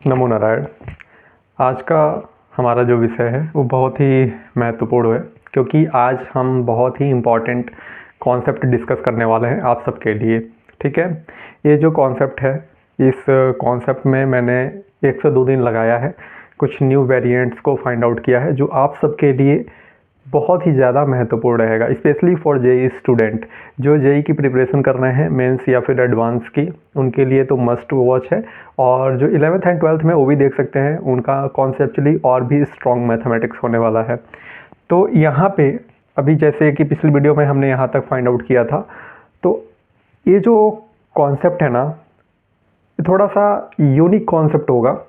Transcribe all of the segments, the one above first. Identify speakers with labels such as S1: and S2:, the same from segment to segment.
S1: नमो नारायण। आज का हमारा जो विषय है वो बहुत ही महत्वपूर्ण है, क्योंकि आज हम बहुत ही इम्पोर्टेंट कॉन्सेप्ट डिस्कस करने वाले हैं आप सबके लिए। ठीक है, ये जो कॉन्सेप्ट है, इस कॉन्सेप्ट में मैंने 1 से 2 दिन लगाया है, कुछ न्यू वेरिएंट्स को फाइंड आउट किया है जो आप सबके लिए बहुत ही ज़्यादा महत्वपूर्ण रहेगा, स्पेशली फॉर जेई स्टूडेंट जो जेई की प्रिपरेशन कर रहे हैं, मेंस या फिर एडवांस की, उनके लिए तो मस्ट वॉच है। और जो 11th एंड 12th में वो भी देख सकते हैं, उनका कॉन्सेप्चुअली और भी स्ट्रॉन्ग मैथमेटिक्स होने वाला है। तो यहाँ पे अभी जैसे कि पिछली वीडियो में हमने यहाँ तक फाइंड आउट किया था, तो ये जो कॉन्सेप्ट है ना, ये थोड़ा सा यूनिक कॉन्सेप्ट होगा,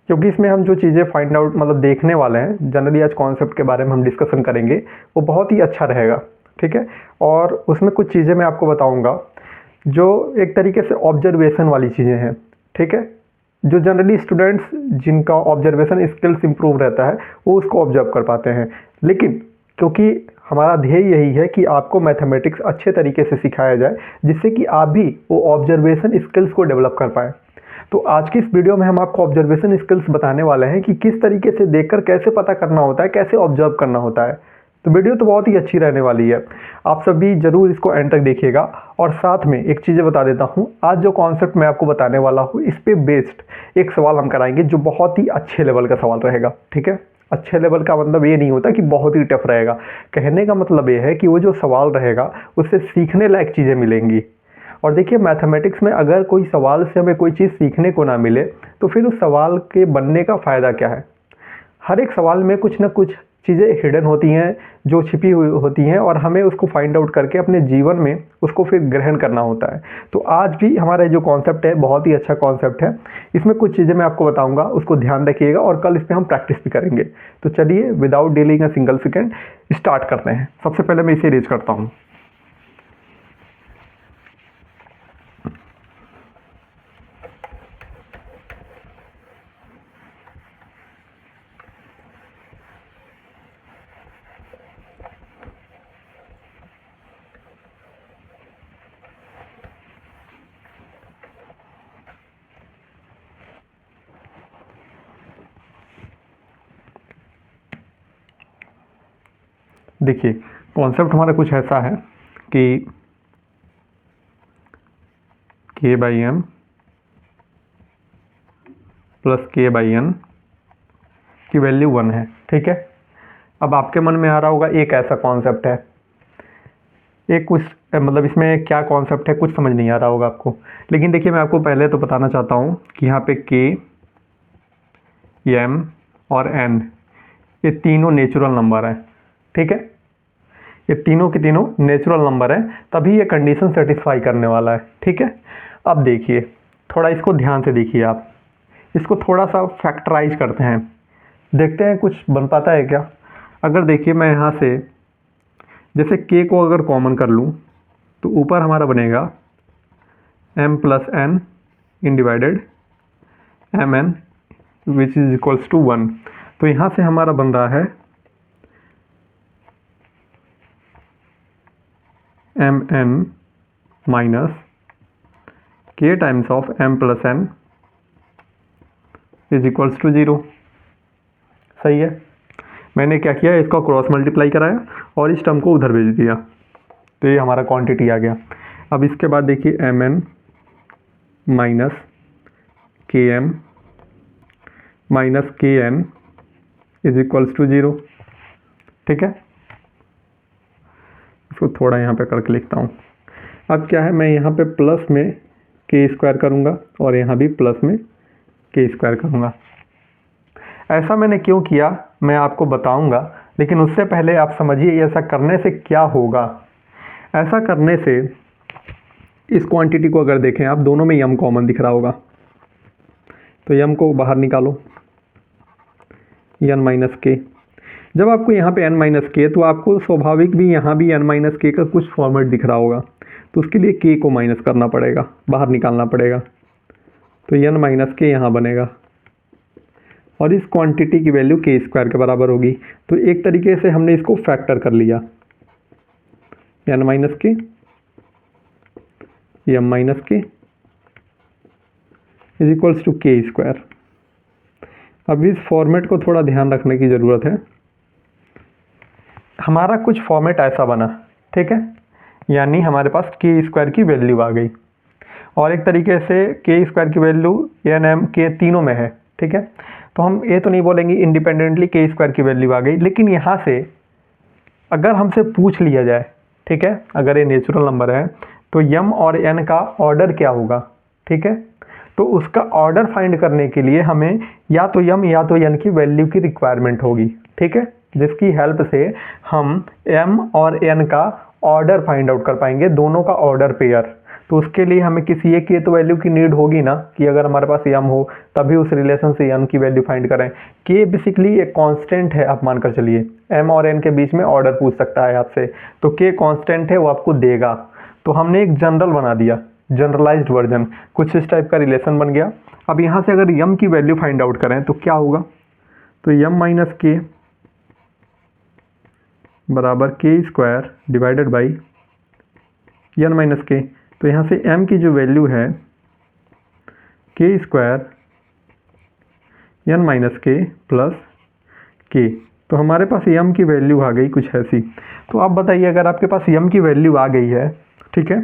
S1: क्योंकि इसमें हम जो चीज़ें फाइंड आउट मतलब देखने वाले हैं, जनरली आज कॉन्सेप्ट के बारे में हम डिस्कशन करेंगे, वो बहुत ही अच्छा रहेगा। ठीक है, और उसमें कुछ चीज़ें मैं आपको बताऊंगा जो एक तरीके से ऑब्जर्वेशन वाली चीज़ें हैं। ठीक है, जो जनरली स्टूडेंट्स जिनका ऑब्जर्वेशन स्किल्स इंप्रूव रहता है वो उसको ऑब्जर्व कर पाते हैं, लेकिन क्योंकि हमारा ध्येय यही है कि आपको मैथमेटिक्स अच्छे तरीके से सिखाया जाए, जिससे कि आप भी वो ऑब्जर्वेशन स्किल्स को डेवलप कर पाएँ। तो आज की इस वीडियो में हम आपको ऑब्जर्वेशन स्किल्स बताने वाले हैं कि किस तरीके से देखकर कैसे पता करना होता है, कैसे ऑब्जर्व करना होता है। तो वीडियो तो बहुत ही अच्छी रहने वाली है, आप सभी जरूर इसको एंड तक देखिएगा। और साथ में एक चीज़ बता देता हूँ, आज जो कॉन्सेप्ट मैं आपको बताने वाला हूँ, इस पे बेस्ड एक सवाल हम कराएंगे जो बहुत ही अच्छे लेवल का सवाल रहेगा। ठीक है, अच्छे लेवल का मतलब ये नहीं होता कि बहुत ही टफ रहेगा, कहने का मतलब ये है कि वो जो सवाल रहेगा उससे सीखने लायक चीज़ें मिलेंगी। और देखिए, मैथमेटिक्स में अगर कोई सवाल से हमें कोई चीज़ सीखने को ना मिले तो फिर उस सवाल के बनने का फ़ायदा क्या है। हर एक सवाल में कुछ ना कुछ चीज़ें हिडन होती हैं, जो छिपी हुई होती हैं, और हमें उसको फाइंड आउट करके अपने जीवन में उसको फिर ग्रहण करना होता है। तो आज भी हमारा जो कॉन्सेप्ट है बहुत ही अच्छा कॉन्सेप्ट है, इसमें कुछ चीज़ें मैं आपको बताऊंगा, उसको ध्यान रखिएगा, और कल इस पर हम प्रैक्टिस भी करेंगे। तो चलिए, without dealing a single second start करते हैं। सबसे पहले मैं इसे रीच करता हूँ। देखिए, कॉन्सेप्ट हमारा कुछ ऐसा है कि k/m प्लस k/n की वैल्यू 1 है। ठीक है, अब आपके मन में आ रहा होगा एक ऐसा कॉन्सेप्ट है, एक कुछ मतलब इसमें क्या कॉन्सेप्ट है, कुछ समझ नहीं आ रहा होगा आपको। लेकिन देखिए, मैं आपको पहले तो बताना चाहता हूँ कि यहाँ पे k, m और n ये तीनों नेचुरल नंबर हैं। ठीक है, ये तीनों के तीनों नेचुरल नंबर हैं, तभी ये कंडीशन सेटिस्फाई करने वाला है। ठीक है, अब देखिए, थोड़ा इसको ध्यान से देखिए, आप इसको थोड़ा सा फैक्टराइज करते हैं, देखते हैं कुछ बन पाता है क्या। अगर देखिए, मैं यहाँ से जैसे k को अगर कॉमन कर लूँ तो ऊपर हमारा बनेगा m plus n in divided mn which is equals to 1। तो यहाँ से हमारा बन रहा है mn minus k times of m plus n is equals to 0। सही है, मैंने क्या किया, इसका क्रॉस मल्टीप्लाई कराया और इस टर्म को उधर भेज दिया, तो ये हमारा क्वांटिटी आ गया। अब इसके बाद देखिए mn minus km minus kn is equals to 0। ठीक है, इसको थोड़ा यहाँ पे करके लिखता हूँ। अब क्या है, मैं यहाँ पे प्लस में k स्क्वायर करूँगा और यहाँ भी प्लस में k स्क्वायर करूँगा। ऐसा मैंने क्यों किया मैं आपको बताऊँगा, लेकिन उससे पहले आप समझिए ऐसा करने से क्या होगा। ऐसा करने से इस क्वांटिटी को अगर देखें आप, दोनों में m कॉमन दिख रहा होगा, तो m को बाहर निकालो, n माइनस के। जब आपको यहाँ पे n माइनस के, तो आपको स्वाभाविक भी यहाँ भी n माइनस के का कुछ फॉर्मेट दिख रहा होगा, तो उसके लिए k को माइनस करना पड़ेगा, बाहर निकालना पड़ेगा, तो n माइनस के यहाँ बनेगा, और इस क्वांटिटी की वैल्यू k स्क्वायर के बराबर होगी। तो एक तरीके से हमने इसको फैक्टर कर लिया, n minus K m minus K is equals to k square. अब इस फॉर्मेट को थोड़ा ध्यान रखने की ज़रूरत है। हमारा कुछ फॉर्मेट ऐसा बना, ठीक है, यानी हमारे पास के स्क्वायर की वैल्यू आ गई, और एक तरीके से के स्क्वायर की वैल्यू एन एम के तीनों में है, ठीक है। तो हम ये तो नहीं बोलेंगे इंडिपेंडेंटली के स्क्वायर की वैल्यू आ गई, लेकिन यहाँ से अगर हमसे पूछ लिया जाए, ठीक है, अगर ये नेचुरल नंबर है तो यम और एन का ऑर्डर क्या होगा, ठीक है, तो उसका ऑर्डर फाइंड करने के लिए हमें या तो यम या तो एन की वैल्यू की रिक्वायरमेंट होगी, ठीक है, जिसकी हेल्प से हम एम और एन का ऑर्डर फाइंड आउट कर पाएंगे, दोनों का ऑर्डर पेयर। तो उसके लिए हमें किसी एक की तो वैल्यू की नीड होगी ना, कि अगर हमारे पास यम हो तभी उस रिलेशन से एन की वैल्यू फाइंड करें। के बेसिकली एक कांस्टेंट है, आप मानकर चलिए, एम और एन के बीच में ऑर्डर पूछ सकता है आपसे, तो के कांस्टेंट है, वो आपको देगा। तो हमने एक जनरल बना दिया, जनरलाइज्ड वर्जन, कुछ इस टाइप का रिलेशन बन गया। अब यहाँ से अगर यम की वैल्यू फाइंड आउट करें तो क्या होगा, तो यम माइनस के बराबर K square divided by N minus K. तो यहाँ से m की जो वैल्यू है के स्क्वायर एन माइनस के प्लस के, तो हमारे पास m की वैल्यू आ गई कुछ ऐसी। तो आप बताइए, अगर आपके पास m की वैल्यू आ गई है, ठीक है,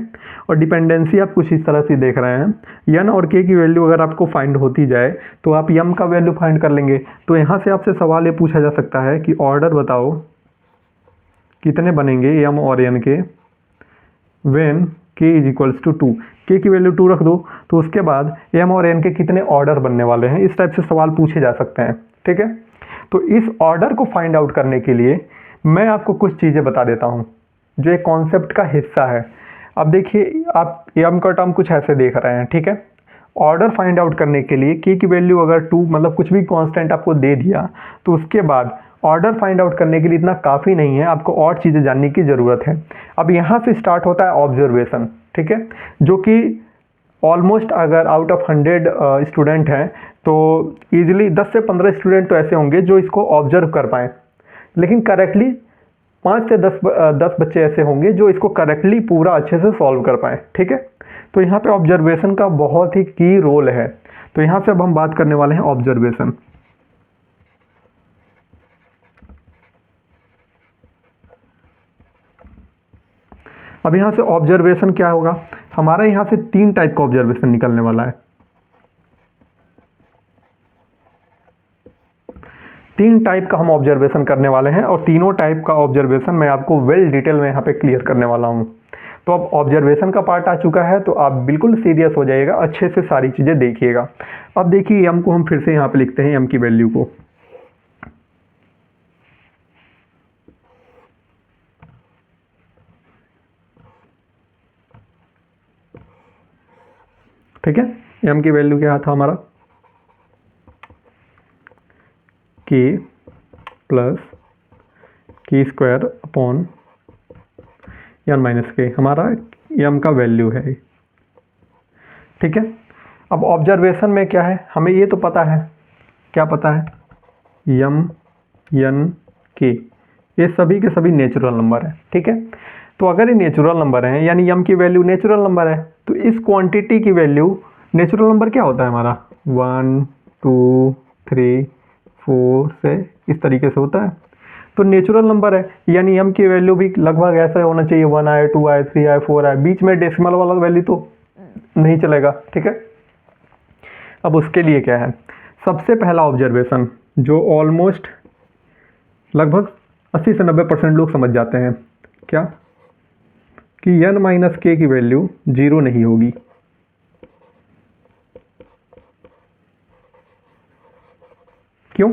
S1: और डिपेंडेंसी आप कुछ इस तरह से देख रहे हैं, n और k की वैल्यू अगर आपको फाइंड होती जाए तो आप m का वैल्यू फाइंड कर लेंगे। तो यहाँ से आपसे सवाल ये पूछा जा सकता है कि ऑर्डर बताओ कितने बनेंगे m और n के when k is equals to 2, k की वैल्यू 2 रख दो, तो उसके बाद m और n के कितने ऑर्डर बनने वाले हैं, इस टाइप से सवाल पूछे जा सकते हैं, ठीक है। तो इस ऑर्डर को फाइंड आउट करने के लिए मैं आपको कुछ चीज़ें बता देता हूँ जो एक कॉन्सेप्ट का हिस्सा है। अब देखिए, आप m का टर्म कुछ ऐसे देख रहे हैं, ठीक है। ऑर्डर फाइंड आउट करने के लिए k की वैल्यू अगर 2 मतलब कुछ भी कांस्टेंट आपको दे दिया, तो उसके बाद ऑर्डर फाइंड आउट करने के लिए इतना काफ़ी नहीं है, आपको और चीज़ें जानने की ज़रूरत है। अब यहाँ से स्टार्ट होता है ऑब्जर्वेशन, ठीक है, जो कि ऑलमोस्ट अगर आउट ऑफ 100 स्टूडेंट हैं तो ईजिली 10 से 15 स्टूडेंट तो ऐसे होंगे जो इसको ऑब्जर्व कर पाएँ, लेकिन करेक्टली 5 से 10 बच्चे ऐसे होंगे जो इसको करेक्टली पूरा अच्छे से सॉल्व कर पाएँ, ठीक है। तो यहाँ पे ऑब्जर्वेशन का बहुत ही की रोल है। तो यहाँ से अब हम बात करने वाले हैं ऑब्जर्वेशन। अब यहाँ से ऑब्जर्वेशन क्या होगा, हमारा यहाँ से 3 टाइप का ऑब्जर्वेशन निकलने वाला है। 3 टाइप का हम ऑब्जर्वेशन करने वाले हैं, और तीनों टाइप का ऑब्जर्वेशन मैं आपको वेल डिटेल में यहाँ पे क्लियर करने वाला हूँ। तो अब ऑब्जर्वेशन का पार्ट आ चुका है, तो आप बिल्कुल सीरियस हो जाइएगा, अच्छे से सारी चीज़ें देखिएगा। अब देखिए, m को हम फिर से यहाँ पे लिखते हैं, m की वैल्यू को, ठीक है। m की वैल्यू क्या था हमारा, k प्लस के स्क्वायर अपॉन एन माइनस के, हमारा m का वैल्यू है, ठीक है। अब ऑब्जर्वेशन में क्या है, हमें ये तो पता है, क्या पता है, m n k ये सभी के सभी नेचुरल नंबर है, ठीक है। तो अगर ये नेचुरल नंबर है, यानी m की वैल्यू नेचुरल नंबर है, तो इस क्वांटिटी की वैल्यू, नेचुरल नंबर क्या होता है हमारा, 1 2 3 4 से इस तरीके से होता है। तो नेचुरल नंबर है, यानी m की वैल्यू भी लगभग ऐसा होना चाहिए, 1 आए 2 आए 3 आए 4 आए, बीच में डेसिमल वाला वैल्यू तो नहीं चलेगा, ठीक है। अब उसके लिए क्या है, सबसे पहला ऑब्जर्वेशन जो ऑलमोस्ट लगभग 80 से 90% लोग समझ जाते हैं, क्या, कि n माइनस के की वैल्यू 0 नहीं होगी। क्यों,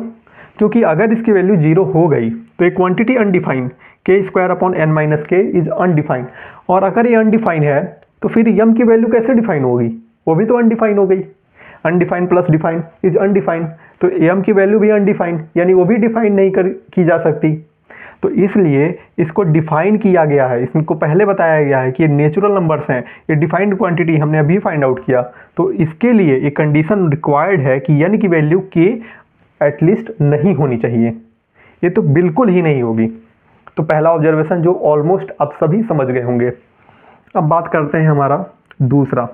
S1: क्योंकि अगर इसकी वैल्यू 0 हो गई तो एक क्वांटिटी अनडिफाइंड, के square upon N minus K is undefined, और अगर ये अनडिफाइंड है तो फिर m की वैल्यू कैसे डिफाइन होगी, वो भी तो अनडिफाइंड हो गई। Undefined plus defined is undefined, तो m की वैल्यू भी अनडिफाइंड, यानी वो भी डिफाइन नहीं की जा सकती। तो इसलिए इसको डिफाइन किया गया है, इसको पहले बताया गया है कि ये नेचुरल नंबर्स हैं, ये डिफाइंड क्वांटिटी हमने अभी फाइंड आउट किया। तो इसके लिए एक कंडीशन रिक्वायर्ड है कि n की वैल्यू k एटलीस्ट नहीं होनी चाहिए, ये तो बिल्कुल ही नहीं होगी। तो पहला ऑब्जर्वेशन जो ऑलमोस्ट आप सभी समझ गए होंगे। अब बात करते हैं हमारा दूसरा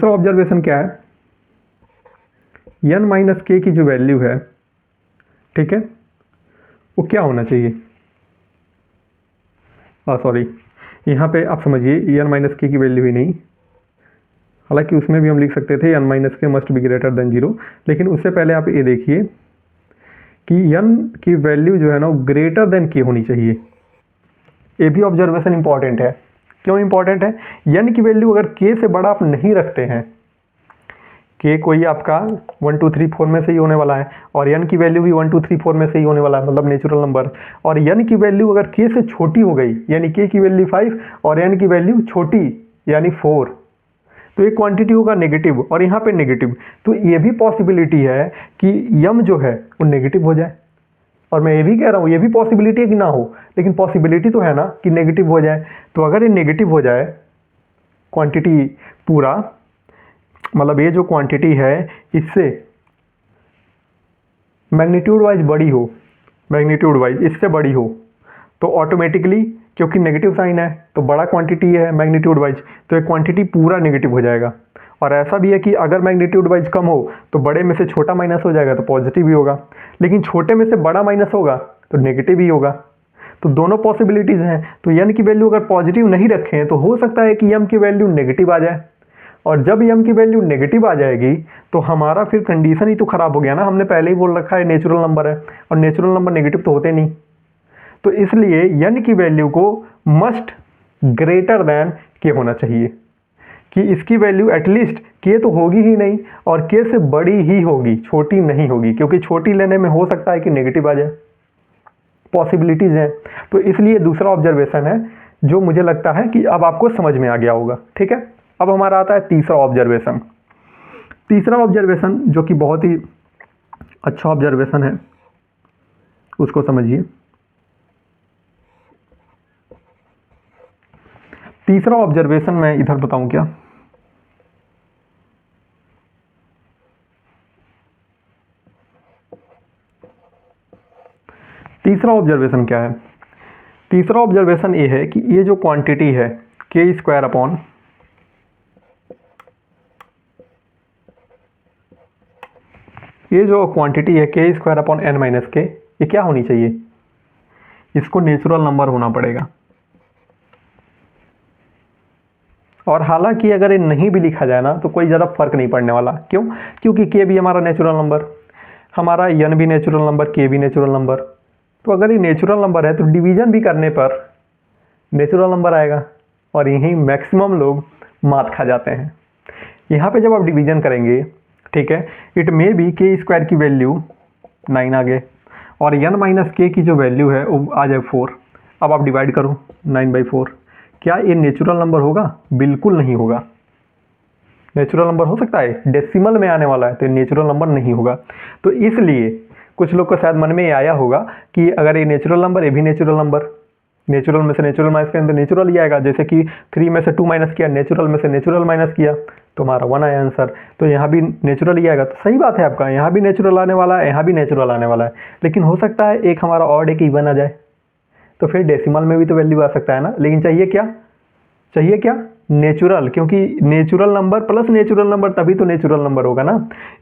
S1: ऑब्जर्वेशन क्या है, n माइनस के की जो वैल्यू है, ठीक है, वो क्या होना चाहिए? सॉरी, यहाँ पे आप समझिए n माइनस के की वैल्यू ही नहीं, हालांकि उसमें भी हम लिख सकते थे n माइनस के मस्ट बी ग्रेटर देन 0, लेकिन उससे पहले आप ये देखिए कि n की वैल्यू जो है ना वो ग्रेटर देन के होनी चाहिए। ये भी ऑब्जर्वेशन इंपॉर्टेंट है। क्यों इंपॉर्टेंट है? n की वैल्यू अगर k से बड़ा आप नहीं रखते हैं, k कोई आपका 1 2 3 4 में से ही होने वाला है, और n की वैल्यू भी 1 2 3 4 में से ही होने वाला है, मतलब नेचुरल नंबर, और n की वैल्यू अगर k से छोटी हो गई, यानी k की वैल्यू 5 और n की वैल्यू छोटी यानी 4, तो एक क्वांटिटी होगा नेगेटिव, और यहाँ पे नेगेटिव, तो ये भी पॉसिबिलिटी है कि m जो है वो नेगेटिव हो जाए। और मैं ये भी कह रहा हूँ, ये भी पॉसिबिलिटी है कि ना हो, लेकिन पॉसिबिलिटी तो है ना कि नेगेटिव हो जाए। तो अगर ये नेगेटिव हो जाए क्वांटिटी पूरा, मतलब ये जो क्वांटिटी है इससे मैग्नीट्यूड वाइज बड़ी हो, मैग्नीट्यूड वाइज इससे बड़ी हो, तो ऑटोमेटिकली, क्योंकि नेगेटिव साइन है तो बड़ा क्वांटिटी है मैग्नीट्यूड वाइज, तो एक क्वांटिटी पूरा नेगेटिव हो जाएगा। और ऐसा भी है कि अगर मैग्नीट्यूड वाइज कम हो तो बड़े में से छोटा माइनस हो जाएगा तो पॉजिटिव ही होगा, लेकिन छोटे में से बड़ा माइनस होगा तो नेगेटिव ही होगा। तो दोनों पॉसिबिलिटीज़ हैं। तो n की वैल्यू अगर पॉजिटिव नहीं रखें तो हो सकता है कि m की वैल्यू नेगेटिव आ जाए, और जब m की वैल्यू नेगेटिव आ जाएगी तो हमारा फिर कंडीशन ही तो ख़राब हो गया ना। हमने पहले ही बोल रखा है नेचुरल नंबर है, और नेचुरल नंबर नेगेटिव तो होते नहीं। तो इसलिए n की वैल्यू को मस्ट ग्रेटर देन k होना चाहिए, कि इसकी वैल्यू एटलीस्ट k तो होगी ही नहीं, और k से बड़ी ही होगी, छोटी नहीं होगी, क्योंकि छोटी लेने में हो सकता है कि नेगेटिव आ जाए, पॉसिबिलिटीज़ हैं। तो इसलिए दूसरा ऑब्जर्वेशन है जो मुझे लगता है कि अब आपको समझ में आ गया होगा। ठीक है, अब हमारा आता है तीसरा ऑब्जर्वेशन। तीसरा ऑब्जर्वेशन जो कि बहुत ही अच्छा ऑब्जर्वेशन है, उसको समझिए। तीसरा ऑब्जर्वेशन मैं इधर बताऊं क्या? तीसरा ऑब्जर्वेशन क्या है? तीसरा ऑब्जर्वेशन ये है कि ये जो क्वांटिटी है k स्क्वायर अपॉन ये जो क्वांटिटी है k square upon n minus के, ये क्या होनी चाहिए? इसको नेचुरल नंबर होना पड़ेगा। और हालांकि अगर ये नहीं भी लिखा जाए ना तो कोई ज़्यादा फर्क नहीं पड़ने वाला। क्यों? क्योंकि k भी हमारा नेचुरल नंबर, हमारा n भी नेचुरल नंबर, k भी नेचुरल नंबर। तो अगर ये नेचुरल नंबर है तो डिवीजन भी करने पर नेचुरल नंबर आएगा, और यही मैक्सिमम लोग मात खा जाते हैं। यहाँ पे जब आप डिवीजन करेंगे, ठीक है, it may be k square की वैल्यू 9 आ गए, और n माइनस के की जो वैल्यू है वो आ जाए 4। अब आप डिवाइड करो 9/4। क्या ये नेचुरल नंबर होगा? बिल्कुल नहीं होगा। नेचुरल नंबर हो सकता है, डेसिमल में आने वाला है, तो नेचुरल नंबर नहीं होगा। तो इसलिए कुछ लोग को शायद मन में ये आया होगा कि अगर ये नेचुरल नंबर, ये भी नेचुरल नंबर, नेचुरल में से नेचुरल माइनस किया तो नेचुरल ही आएगा। जैसे कि 3 में से 2 माइनस किया, नेचुरल में से नेचुरल माइनस किया, तो हमारा 1 आया आंसर। तो यहाँ भी नेचुरल ही आएगा। तो सही बात है आपका, यहाँ भी नेचुरल आने वाला है, यहाँ भी नेचुरल आने वाला है, लेकिन हो सकता है एक हमारा ऑड एक इवन आ जाए, तो फिर डेसिमल में भी तो वैल्यू आ सकता है ना। लेकिन चाहिए क्या? चाहिए क्या? नेचुरल, क्योंकि natural number plus natural number तभी तो नेचुरल नंबर होगा ना।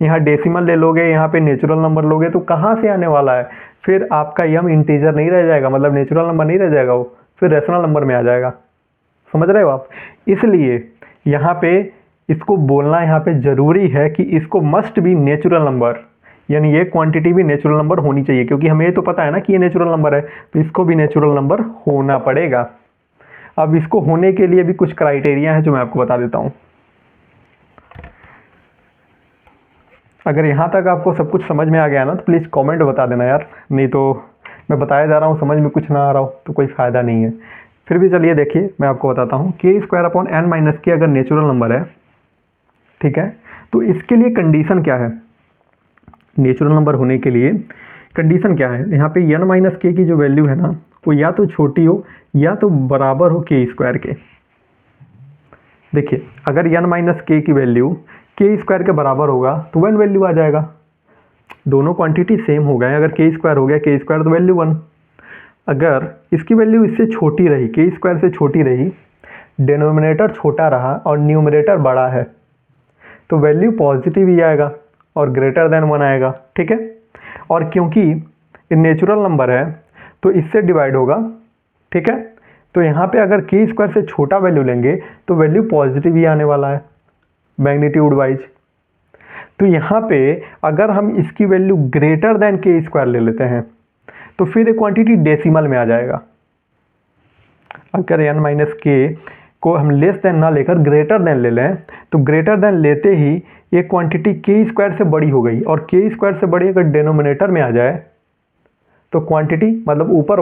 S1: यहाँ डेसिमल ले लोगे, यहाँ पे नेचुरल नंबर लोगे, तो कहाँ से आने वाला है? फिर आपका यम इंटीजर नहीं रह जाएगा, मतलब नेचुरल नंबर नहीं रह जाएगा, वो फिर रेशनल नंबर में आ जाएगा। समझ रहे हो आप? इसलिए यहाँ पे इसको बोलना यहाँ पे ज़रूरी है कि इसको मस्ट बी नेचुरल नंबर, यानी ये क्वांटिटी भी नेचुरल नंबर होनी चाहिए, क्योंकि हमें ये तो पता है ना कि ये नेचुरल नंबर है, तो इसको भी नेचुरल नंबर होना पड़ेगा। अब इसको होने के लिए भी कुछ क्राइटेरिया है जो मैं आपको बता देता हूँ। अगर यहाँ तक आपको सब कुछ समझ में आ गया ना तो प्लीज़ कमेंट बता देना यार, नहीं तो मैं बताया जा रहा हूँ, समझ में कुछ ना आ रहा हो तो कोई फ़ायदा नहीं है। फिर भी चलिए देखिए, मैं आपको बताता हूँ। k square upon n minus के अगर नेचुरल नंबर है, ठीक है, तो इसके लिए कंडीशन क्या है? नेचुरल नंबर होने के लिए कंडीशन क्या है? यहाँ पे n माइनस के की जो वैल्यू है ना वो या तो छोटी हो या तो बराबर हो k स्क्वायर के। देखिए, अगर n माइनस के की वैल्यू k स्क्वायर के बराबर होगा तो 1 वैल्यू आ जाएगा। दोनों क्वांटिटी सेम हो गए, अगर k स्क्वायर हो गया k स्क्वायर तो वैल्यू 1। अगर इसकी वैल्यू इससे छोटी रही, k स्क्वायर से छोटी रही, डिनोमिनेटर छोटा रहा और न्यूमरेटर बड़ा है, तो वैल्यू पॉजिटिव ही आएगा, और ग्रेटर देन 1 आएगा, ठीक है। और क्योंकि ये नेचुरल नंबर है तो इससे डिवाइड होगा, ठीक है। तो यहाँ पे अगर के स्क्वायर से छोटा वैल्यू लेंगे तो वैल्यू पॉजिटिव ही आने वाला है मैग्नीट्यूड वाइज। तो यहाँ पे अगर हम इसकी वैल्यू ग्रेटर देन के स्क्वायर ले लेते हैं तो फिर ये क्वांटिटी डेसिमल में आ जाएगा। अगर n माइनस के को हम लेस देन ना लेकर ग्रेटर देन ले लें तो ग्रेटर देन लेते ही ये क्वांटिटी के स्क्वायर से बड़ी हो गई, और के स्क्वायर से बड़ी अगर डिनोमिनेटर में आ जाए तो क्वांटिटी मतलब ऊपर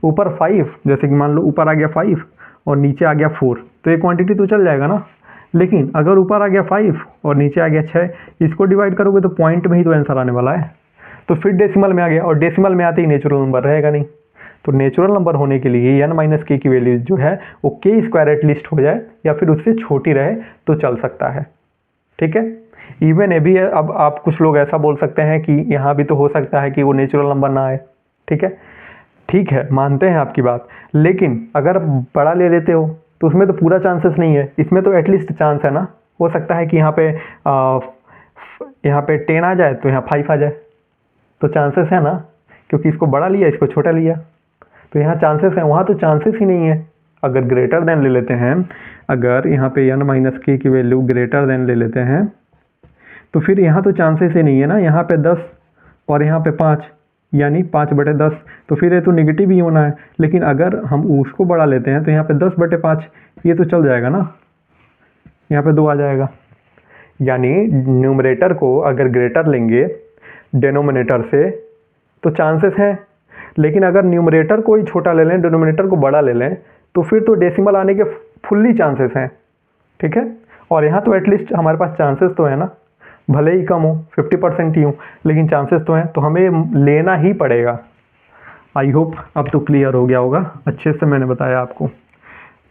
S1: ऊपर 5, जैसे कि मान लो ऊपर आ गया 5 और नीचे आ गया 4, तो ये क्वांटिटी तो चल जाएगा ना। लेकिन अगर ऊपर आ गया 5 और नीचे आ गया 6, इसको डिवाइड करोगे तो पॉइंट में ही तो आंसर आने वाला है। तो फिर डेसिमल में आ गया, और डेसिमल में आते ही नेचुरल नंबर रहेगा नहीं। तो नेचुरल नंबर होने के लिए n माइनस के की वैल्यू जो है वो के स्क्वायर एटलीस्ट हो जाए या फिर उससे छोटी रहे तो चल सकता है, ठीक है। इवन ये भी है, अब आप कुछ लोग ऐसा बोल सकते हैं कि यहाँ भी तो हो सकता है कि वो नेचुरल नंबर ना आए, ठीक है, मानते हैं आपकी बात। लेकिन अगर बड़ा ले लेते हो तो उसमें तो पूरा चांसेस नहीं है, इसमें तो एटलीस्ट चांस है ना। हो सकता है कि यहाँ पे 10 आ जाए तो यहाँ 5 आ जाए, तो चांसेस है ना, क्योंकि इसको बड़ा लिया इसको छोटा लिया, तो यहाँ चांसेस है, वहाँ तो चांसेस ही नहीं है। अगर ग्रेटर देन ले लेते हैं, अगर यहाँ पे n माइनस के की वैल्यू ग्रेटर देन ले लेते हैं तो फिर यहाँ तो चांसेस ही नहीं है ना। यहाँ पे 10 और यहाँ पे 5, यानी 5/10, तो फिर ये तो निगेटिव ही होना है। लेकिन अगर हम उसको बड़ा लेते हैं तो यहाँ पे 10/5, ये तो चल जाएगा ना, यहाँ पे 2 आ जाएगा। यानी न्यूमरेटर को अगर ग्रेटर लेंगे डिनोमिनेटर से तो चांसेस हैं, लेकिन अगर न्यूमरेटर को ही छोटा ले लें डिनोमिनेटर को बड़ा ले लें तो फिर तो डेसिमल आने के फुल्ली चांसेस हैं, ठीक है। और यहाँ तो एटलीस्ट हमारे पास चांसेस तो है ना, भले ही कम हो 50% ही हो, लेकिन चांसेस तो हैं, तो हमें लेना ही पड़ेगा। आई होप अब तो क्लियर हो गया होगा, अच्छे से मैंने बताया आपको।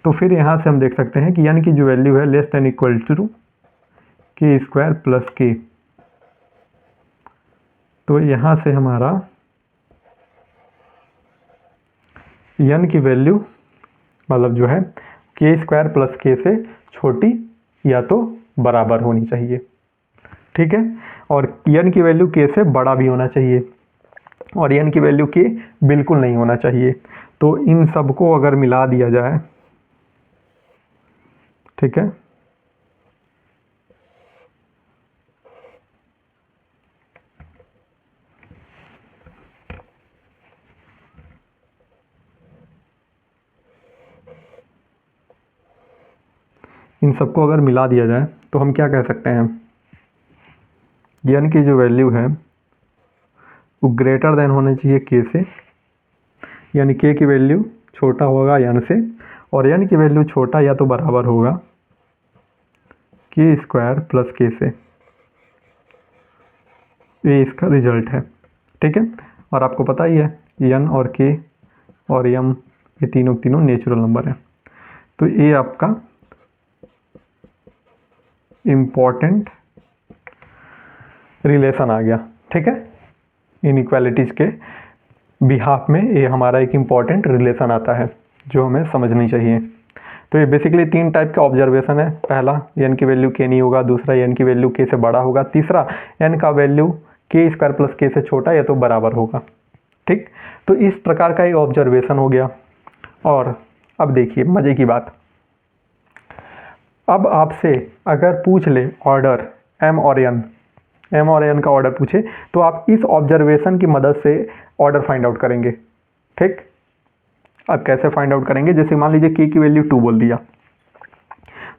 S1: तो फिर यहाँ से हम देख सकते हैं कि n की जो वैल्यू है लेस देन इक्वल टू के स्क्वायर प्लस के, तो यहाँ से हमारा n की वैल्यू मतलब जो है के स्क्वायर प्लस के से छोटी या तो बराबर होनी चाहिए, ठीक है। और n की वैल्यू के से बड़ा भी होना चाहिए, और n की वैल्यू के बिल्कुल नहीं होना चाहिए। तो इन सबको अगर मिला दिया जाए, ठीक है, इन सबको अगर मिला दिया जाए तो हम क्या कह सकते हैं, n की जो वैल्यू है वो ग्रेटर देन होना चाहिए के से, यानी के की वैल्यू छोटा होगा n से, और n की वैल्यू छोटा या तो बराबर होगा के स्क्वायर प्लस के से। ये इसका रिजल्ट है, ठीक है। और आपको पता ही है n और k और m ये तीनों नेचुरल नंबर है। तो ये आपका इम्पॉर्टेंट रिलेशन आ गया, ठीक है। इनइक्वालिटीज़ के बिहाफ में ये हमारा एक इम्पॉर्टेंट रिलेशन आता है जो हमें समझनी चाहिए। तो ये बेसिकली 3 टाइप का ऑब्जर्वेशन है। पहला, n की वैल्यू k नहीं होगा, दूसरा n की वैल्यू k से बड़ा होगा, तीसरा n का वैल्यू के स्क्वायर प्लस के से छोटा या तो बराबर होगा, ठीक। तो इस प्रकार का ये ऑब्जर्वेशन हो गया। और अब देखिए मज़े की बात, अब आपसे अगर पूछ ले ऑर्डर m और n का ऑर्डर पूछे तो आप इस ऑब्जर्वेशन की मदद से ऑर्डर फाइंड आउट करेंगे, ठीक। अब कैसे फाइंड आउट करेंगे, जैसे मान लीजिए k की वैल्यू 2 बोल दिया,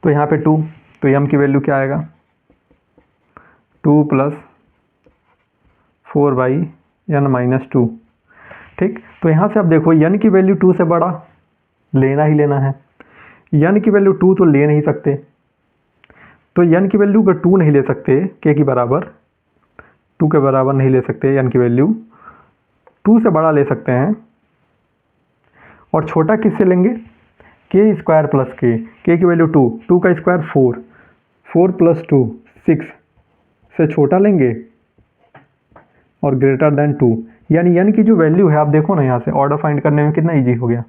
S1: तो यहाँ पे 2, तो m की वैल्यू क्या आएगा 2 + 4/n - 2, ठीक। तो यहाँ से अब देखो n की वैल्यू 2 से बड़ा लेना ही लेना है, n की वैल्यू 2 तो ले नहीं सकते, तो n की वैल्यू अगर 2 नहीं ले सकते k की बराबर 2 के बराबर नहीं ले सकते, n की वैल्यू 2 से बड़ा ले सकते हैं। और छोटा किससे लेंगे, के स्क्वायर प्लस के की वैल्यू 2 का स्क्वायर 4 + 2 6 से छोटा लेंगे और ग्रेटर देन 2, यानी n की जो वैल्यू है आप देखो ना, यहाँ से ऑर्डर फाइंड करने में कितना इजी हो गया।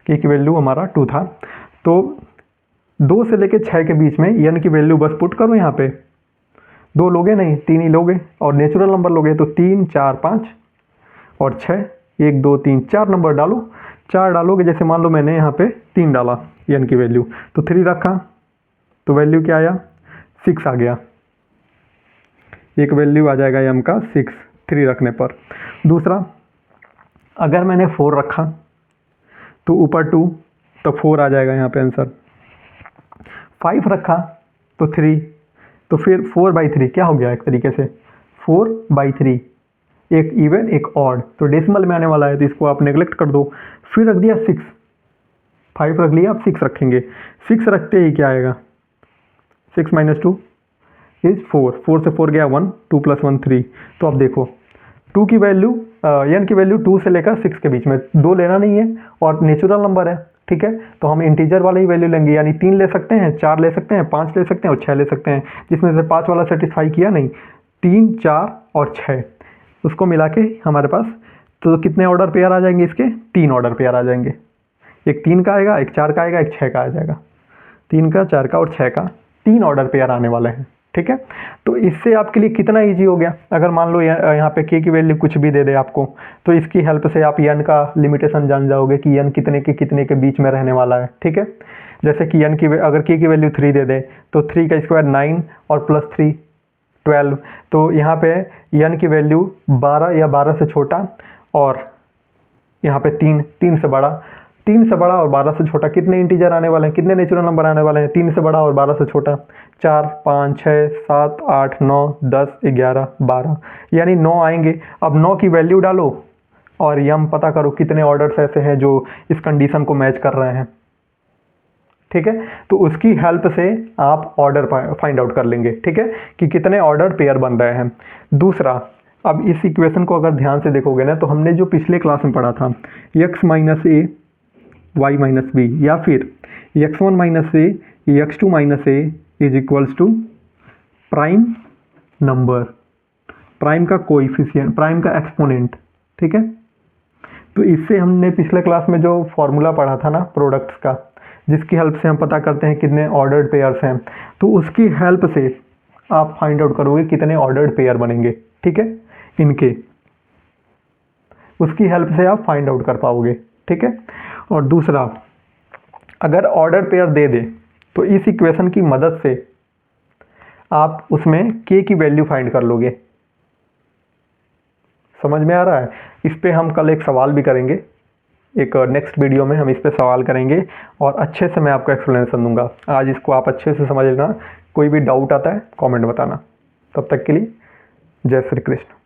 S1: k की वैल्यू हमारा 2 था, तो 2 से लेके 6 के बीच में n की वैल्यू बस पुट करो यहाँ पे। 2 लोगे नहीं, 3 ही लोगे, और नेचुरल नंबर लोगे तो 3 4 5 और 6, 1 2 3 4 नंबर डालो। 4 डालोगे, जैसे मान लो मैंने यहाँ पे 3 डाला n की वैल्यू, तो 3 रखा तो वैल्यू क्या आया, 6 आ गया। एक वैल्यू आ जाएगा m का 6 3 रखने पर। दूसरा, अगर मैंने 4 रखा तो ऊपर 2, तो 4 आ जाएगा यहाँ पे आंसर। 5 रखा तो 3, तो फिर 4/3 क्या हो गया, एक तरीके से 4/3, एक इवन एक ऑड, तो डेसिमल में आने वाला है, तो इसको आप नेगलेक्ट कर दो। फिर रख दिया 6, 5 रख लिया, आप 6 रखेंगे। 6 रखते ही क्या आएगा, 6 - 2 इज 4, 4 से 4 गया 1, 2 + 1 3। तो अब देखो 2 की वैल्यू n की वैल्यू 2 से लेकर 6 के बीच में, 2 लेना नहीं है और नेचुरल नंबर है, ठीक है, तो हम इंटीजर वाला ही वैल्यू लेंगे, यानी 3 ले सकते हैं, 4 ले सकते हैं, 5 ले सकते हैं और 6 ले सकते हैं। जिसमें से 5 वाला सेटिस्फाई किया नहीं, 3 4 और 6, उसको मिला के हमारे पास तो कितने ऑर्डर पेयर आ जाएंगे इसके, 3 ऑर्डर पेयर आ जाएंगे। एक 3 का आएगा, एक 4 का आएगा, एक 6 का आ जाएगा। 3 का, 4 का और 6 का 3 ऑर्डर पेयर आने वाले हैं, ठीक है। तो इससे आपके लिए कितना इजी हो गया, अगर मान लो यहाँ पे k की वैल्यू कुछ भी दे दे आपको, तो इसकी हेल्प से आप n का लिमिटेशन जान जाओगे कि n कितने के बीच में रहने वाला है, ठीक है। जैसे कि n की अगर k की वैल्यू 3 दे दे तो 3 का स्क्वायर 9 और +3 12, तो यहाँ पे n की वैल्यू 12 या 12 से छोटा, और यहाँ पे 3 से बड़ा, 3 से बड़ा और 12 से छोटा कितने इंटीजर आने वाले हैं, कितने नेचुरल नंबर आने वाले हैं, 3 से बड़ा और 12 से छोटा, 4 5 6 7 8 9 10 11 12, यानी 9 आएंगे। अब 9 की वैल्यू डालो और यम पता करो कितने ऑर्डर्स ऐसे हैं जो इस कंडीशन को मैच कर रहे हैं, ठीक है। तो उसकी हेल्प से आप ऑर्डर फाइंड आउट कर लेंगे, ठीक है, कि कितने ऑर्डर पेयर बन रहे हैं। दूसरा, अब इस इक्वेशन को अगर ध्यान से देखोगे ना, तो हमने जो पिछले क्लास में पढ़ा था x - a y - b, या फिर x1 - a x2 - a is equals to prime number, prime का कोएफिशिएंट, प्राइम का एक्सपोनेंट, ठीक है। तो इससे हमने पिछले क्लास में जो फॉर्मूला पढ़ा था ना प्रोडक्ट्स का, जिसकी हेल्प से हम पता करते हैं कितने ऑर्डर्ड पेयर्स हैं, तो उसकी हेल्प से आप फाइंड आउट करोगे कितने ऑर्डर्ड पेयर बनेंगे, ठीक है, इनके, उसकी हेल्प से आप फाइंड आउट कर पाओगे, ठीक है। और दूसरा, अगर ऑर्डर पेयर दे दे तो इस इक्वेशन की मदद से आप उसमें k की वैल्यू फाइंड कर लोगे। समझ में आ रहा है? इस पे हम कल एक सवाल भी करेंगे, एक नेक्स्ट वीडियो में हम इस पे सवाल करेंगे और अच्छे से मैं आपको एक्सप्लेनेशन दूंगा। आज इसको आप अच्छे से समझ लेना, कोई भी डाउट आता है कमेंट बताना। तब तक के लिए जय श्री कृष्ण।